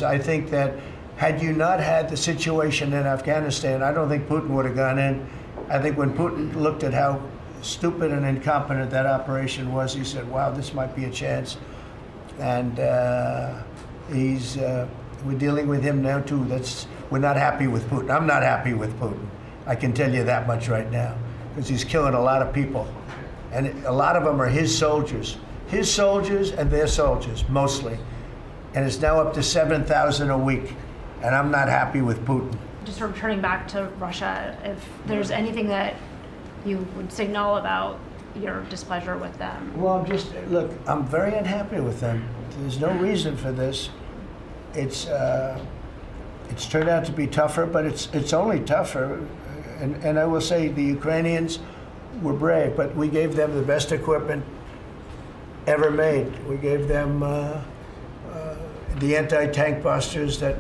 I think that had you not had the situation in Afghanistan, I don't think Putin would have gone in. I think when Putin looked at how stupid and incompetent that operation was, he said, wow, this might be a chance. And we're dealing with him now too. We're not happy with Putin. I'm not happy with Putin. I can tell you that much right now, because he's killing a lot of people. And a lot of them are his soldiers and their soldiers, mostly. And it's now up to 7,000 a week. And I'm not happy with Putin. Just returning back to Russia, if there's anything that you would signal about your displeasure with them. Well, look, I'm very unhappy with them. There's no reason for this. It's turned out to be tougher, but it's only tougher. And I will say the Ukrainians were brave, but we gave them the best equipment ever made. We gave them the anti-tank busters that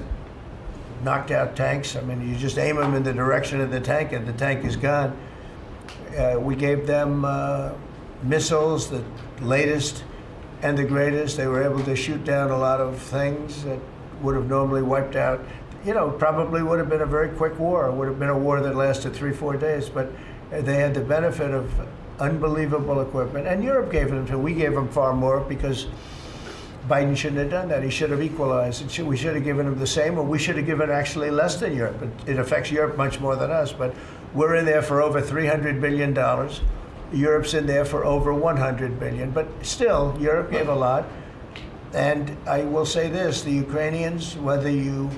knocked out tanks. I mean, you just aim them in the direction of the tank and the tank is gone. We gave them missiles, the latest and the greatest. They were able to shoot down a lot of things that would have normally wiped out. You know, probably would have been a very quick war. It would have been a war that lasted 3-4 days, but they had the benefit of unbelievable equipment. And Europe gave them too. We gave them far more because Biden shouldn't have done that. He should have equalized. We should have given him the same, or we should have given actually less than Europe. It affects Europe much more than us, but we're in there for over $300 billion. Europe's in there for over $100 billion, but still, Europe gave a lot. And I will say this, the Ukrainians, whether you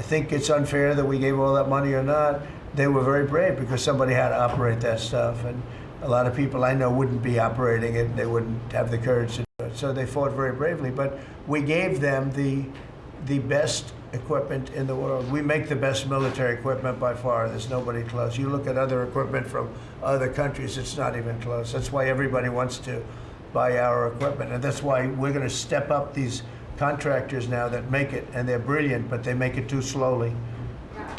think it's unfair that we gave all that money or not, they were very brave because somebody had to operate that stuff. And a lot of people I know wouldn't be operating it. They wouldn't have the courage to do it. So they fought very bravely. But we gave them the best equipment in the world. We make the best military equipment by far. There's nobody close. You look at other equipment from other countries, it's not even close. That's why everybody wants to buy our equipment. And that's why we're going to step up these contractors now that make it. And they're brilliant, but they make it too slowly.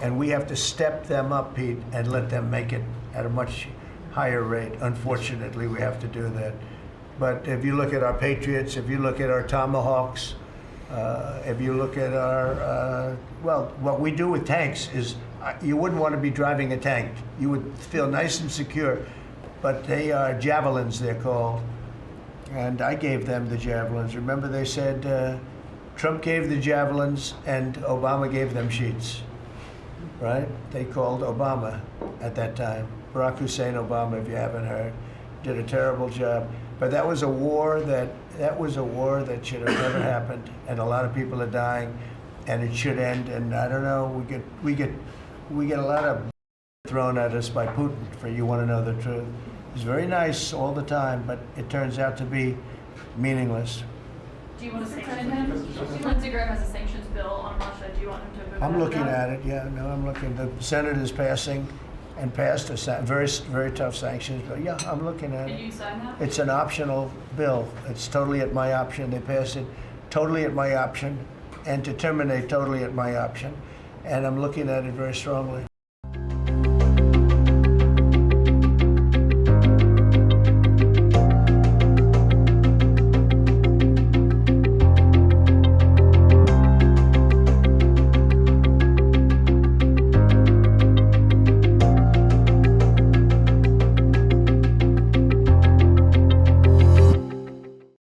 And we have to step them up, Pete, and let them make it at a much higher rate. Unfortunately, we have to do that. But if you look at our Patriots, if you look at our Tomahawks, if you look at our, well, what we do with tanks is, you wouldn't want to be driving a tank. You would feel nice and secure, but they are javelins, they're called. And I gave them the javelins. Remember they said Trump gave the javelins and Obama gave them sheets, right? They called Obama at that time. Barack Hussein Obama, if you haven't heard, did a terrible job. But that was a war that should have never happened, and a lot of people are dying, and it should end. And I don't know, we get a lot of thrown at us by Putin for you want to know the truth. He's very nice all the time, but it turns out to be meaningless. Do you want to sanction him? Lindsey Graham has a sanctions bill on Russia. Do you want him to vote? I'm looking at it. Yeah, no, I'm looking. The Senate is passing. And passed a very, very tough sanctions bill. Yeah, I'm looking at it. Can you sign that? It's an optional bill. It's totally at my option. They passed it totally at my option, and to terminate totally at my option. And I'm looking at it very strongly.